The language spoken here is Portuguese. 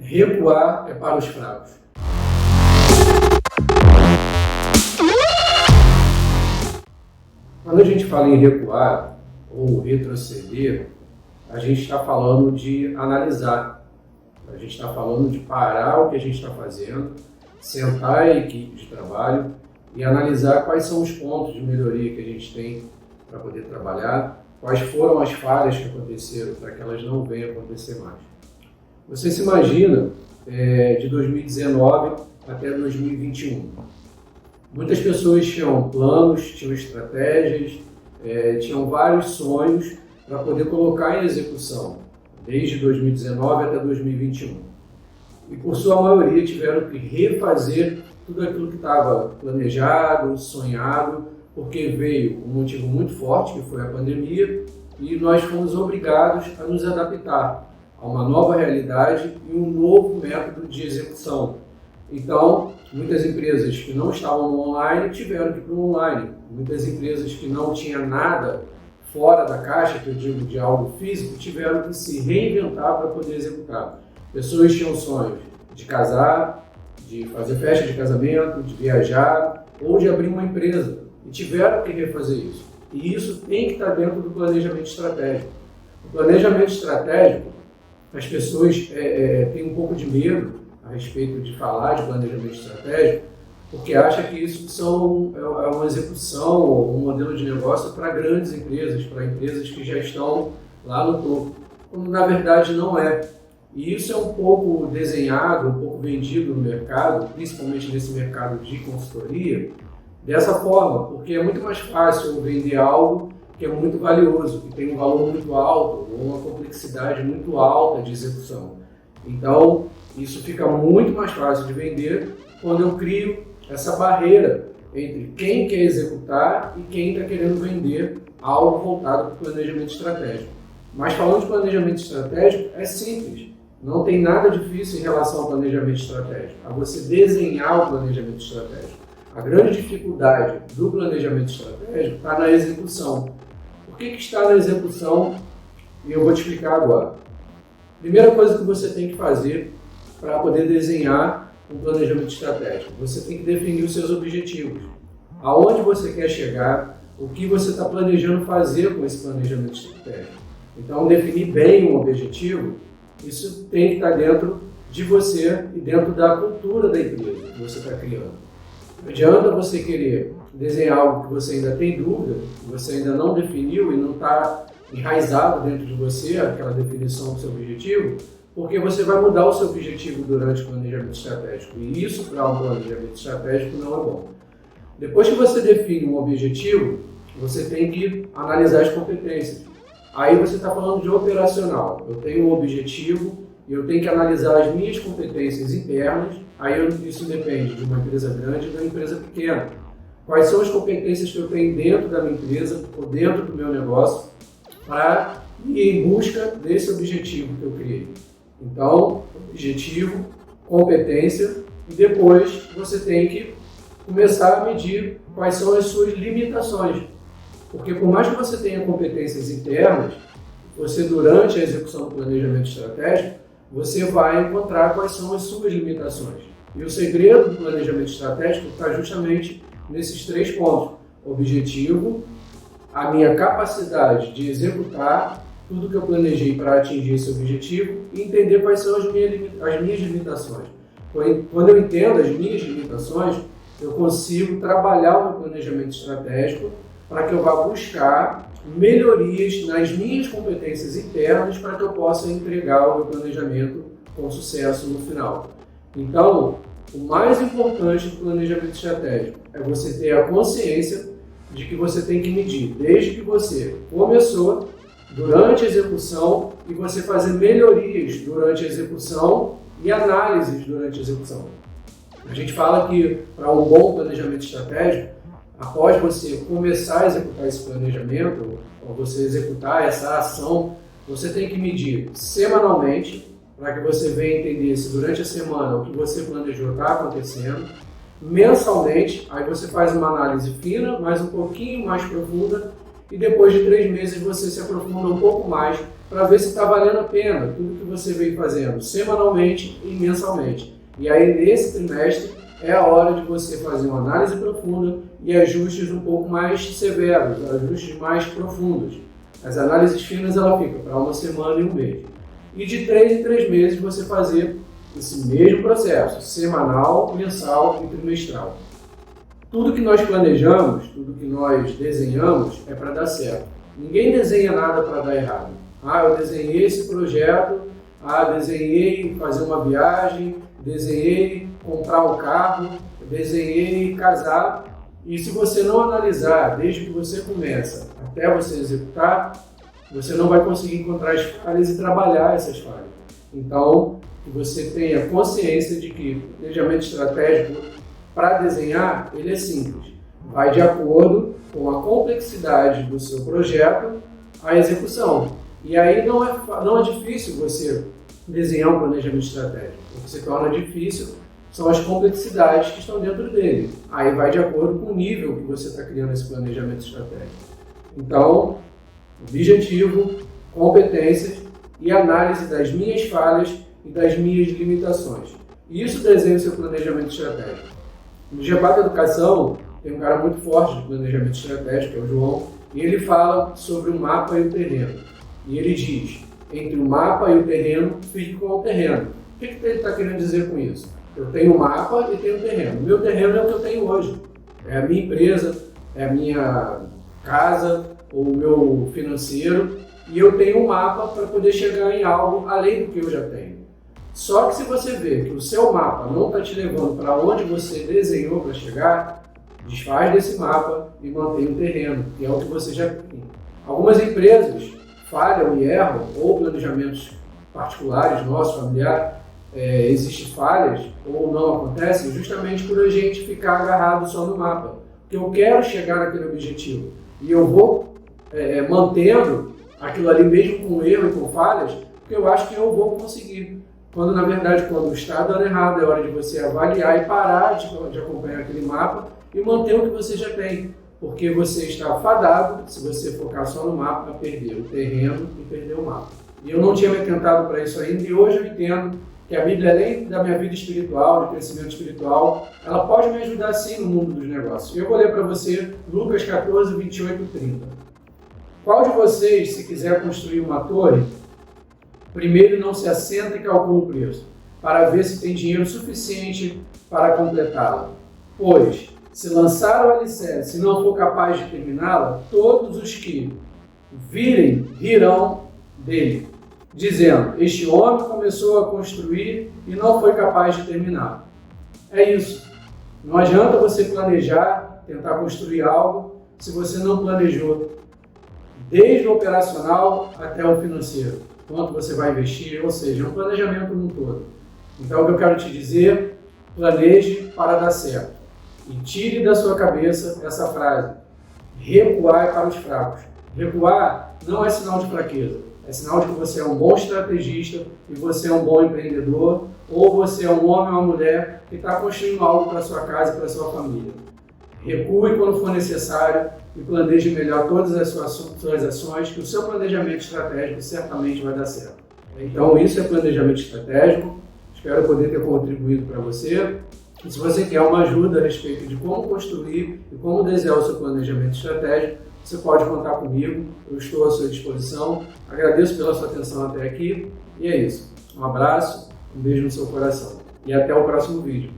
Recuar é para os fracos. Quando a gente fala em recuar ou retroceder, a gente está falando de analisar. A gente está falando de parar o que a gente está fazendo, sentar a equipe de trabalho e analisar quais são os pontos de melhoria que a gente tem para poder trabalhar, quais foram as falhas que aconteceram para que elas não venham a acontecer mais. Você se imagina de 2019 até 2021. Muitas pessoas tinham planos, tinham estratégias, tinham vários sonhos para poder colocar em execução, desde 2019 até 2021. E por sua maioria tiveram que refazer tudo aquilo que estava planejado, sonhado, porque veio um motivo muito forte, que foi a pandemia, e nós fomos obrigados a nos adaptar a uma nova realidade e um novo método de execução. Então, muitas empresas que não estavam no online tiveram que ir para o online. Muitas empresas que não tinham nada fora da caixa, que eu digo de algo físico, tiveram que se reinventar para poder executar. Pessoas tinham sonhos de casar, de fazer festa de casamento, de viajar ou de abrir uma empresa e tiveram que refazer isso. E isso tem que estar dentro do planejamento estratégico. O planejamento estratégico, as pessoas têm um pouco de medo a respeito de falar de planejamento estratégico, porque acha que isso é uma execução ou um modelo de negócio para grandes empresas, para empresas que já estão lá no topo, quando na verdade não é. E isso é um pouco desenhado, um pouco vendido no mercado, principalmente nesse mercado de consultoria, dessa forma, porque é muito mais fácil vender algo que é muito valioso, que tem um valor muito alto, ou uma complexidade muito alta de execução. Então, isso fica muito mais fácil de vender quando eu crio essa barreira entre quem quer executar e quem está querendo vender algo voltado para o planejamento estratégico. Mas falando de planejamento estratégico, é simples. Não tem nada difícil em relação ao planejamento estratégico, a você desenhar o planejamento estratégico. A grande dificuldade do planejamento estratégico está na execução. Por que está na execução? E eu vou te explicar agora. Primeira coisa que você tem que fazer para poder desenhar um planejamento estratégico, você tem que definir os seus objetivos. Aonde você quer chegar, o que você está planejando fazer com esse planejamento estratégico. Então, definir bem um objetivo, isso tem que estar dentro de você e dentro da cultura da empresa que você está criando. Não adianta você querer desenhar algo que você ainda tem dúvida, que você ainda não definiu e não está enraizado dentro de você, aquela definição do seu objetivo, porque você vai mudar o seu objetivo durante o planejamento estratégico. E isso, para um planejamento estratégico, não é bom. Depois que você define um objetivo, você tem que analisar as competências. Aí você está falando de operacional. Eu tenho um objetivo e eu tenho que analisar as minhas competências internas. Aí isso depende de uma empresa grande e de uma empresa pequena. Quais são as competências que eu tenho dentro da minha empresa ou dentro do meu negócio para ir em busca desse objetivo que eu criei. Então, objetivo, competência e depois você tem que começar a medir quais são as suas limitações. Porque por mais que você tenha competências internas, você durante a execução do planejamento estratégico, você vai encontrar quais são as suas limitações. E o segredo do planejamento estratégico está justamente nesses 3 pontos. Objetivo, a minha capacidade de executar tudo que eu planejei para atingir esse objetivo e entender quais são as minhas limitações. Quando eu entendo as minhas limitações, eu consigo trabalhar o meu planejamento estratégico para que eu vá buscar melhorias nas minhas competências internas para que eu possa entregar o meu planejamento com sucesso no final. Então, o mais importante do planejamento estratégico é você ter a consciência de que você tem que medir desde que você começou, durante a execução e você fazer melhorias durante a execução e análises durante a execução. A gente fala que para um bom planejamento estratégico, após você começar a executar esse planejamento, ou você executar essa ação, você tem que medir semanalmente, para que você venha entender se durante a semana o que você planejou está acontecendo, mensalmente, aí você faz uma análise fina, mas um pouquinho mais profunda, e depois de 3 meses você se aprofunda um pouco mais para ver se está valendo a pena tudo que você vem fazendo semanalmente e mensalmente. E aí, nesse trimestre, é a hora de você fazer uma análise profunda e ajustes um pouco mais severos, ajustes mais profundos. As análises finas ela fica para uma semana e um mês. E de 3 em 3 meses você fazer esse mesmo processo, semanal, mensal e trimestral. Tudo que nós planejamos, tudo que nós desenhamos é para dar certo. Ninguém desenha nada para dar errado. Eu desenhei esse projeto, desenhei fazer uma viagem, desenhei comprar um carro, desenhei casar. E se você não analisar desde que você começa até você executar, você não vai conseguir encontrar as falhas e trabalhar essas falhas. Então, que você tenha consciência de que o planejamento estratégico para desenhar, ele é simples. Vai de acordo com a complexidade do seu projeto, a execução. E aí não é difícil você desenhar um planejamento estratégico. O que se torna difícil são as complexidades que estão dentro dele. Aí vai de acordo com o nível que você está criando esse planejamento estratégico. Então, objetivo, competências e análise das minhas falhas e das minhas limitações. Isso desenha o seu planejamento estratégico. No Gebá da Educação, tem um cara muito forte de planejamento estratégico, que é o João, e ele fala sobre o mapa e o terreno. E ele diz, entre o mapa e o terreno, fique com o terreno. O que ele está querendo dizer com isso? Eu tenho o mapa e tenho o terreno. O meu terreno é o que eu tenho hoje. É a minha empresa, é a minha casa, ou o meu financeiro, e eu tenho um mapa para poder chegar em algo além do que eu já tenho. Só que se você vê que o seu mapa não está te levando para onde você desenhou para chegar, desfaz desse mapa e mantém o terreno, que é o que você já tem. Algumas empresas falham e erram, ou planejamentos particulares, nossos, familiares, existem falhas ou não acontecem justamente por a gente ficar agarrado só no mapa. Porque eu quero chegar naquele objetivo e eu vou mantendo aquilo ali mesmo com erro e com falhas, porque eu acho que eu vou conseguir. Quando, na verdade, quando está dando errado, é hora de você avaliar e parar de acompanhar aquele mapa e manter o que você já tem. Porque você está fadado, se você focar só no mapa, a perder o terreno e perder o mapa. E eu não tinha me atentado para isso ainda, e hoje eu entendo que a Bíblia, além da minha vida espiritual, de crescimento espiritual, ela pode me ajudar sim no mundo dos negócios. Eu vou ler para você Lucas 14, 28 e 30. Qual de vocês, se quiser construir uma torre, primeiro não se assenta e calcula o preço, para ver se tem dinheiro suficiente para completá-la? Pois, se lançar o alicerce e não for capaz de terminá-la, todos os que virem rirão dele, dizendo, este homem começou a construir e não foi capaz de terminar. É isso. Não adianta você planejar, tentar construir algo, se você não planejou, desde o operacional até o financeiro, quanto você vai investir, ou seja, é um planejamento no todo. Então, o que eu quero te dizer, planeje para dar certo. E tire da sua cabeça essa frase, recuar é para os fracos. Recuar não é sinal de fraqueza, é sinal de que você é um bom estrategista e você é um bom empreendedor, ou você é um homem ou uma mulher que está construindo algo para a sua casa e para a sua família. Recue quando for necessário e planeje melhor todas as suas ações, que o seu planejamento estratégico certamente vai dar certo. Então, isso é planejamento estratégico. Espero poder ter contribuído para você. E se você quer uma ajuda a respeito de como construir e como desenhar o seu planejamento estratégico, você pode contar comigo. Eu estou à sua disposição. Agradeço pela sua atenção até aqui. E é isso. Um abraço, um beijo no seu coração. E até o próximo vídeo.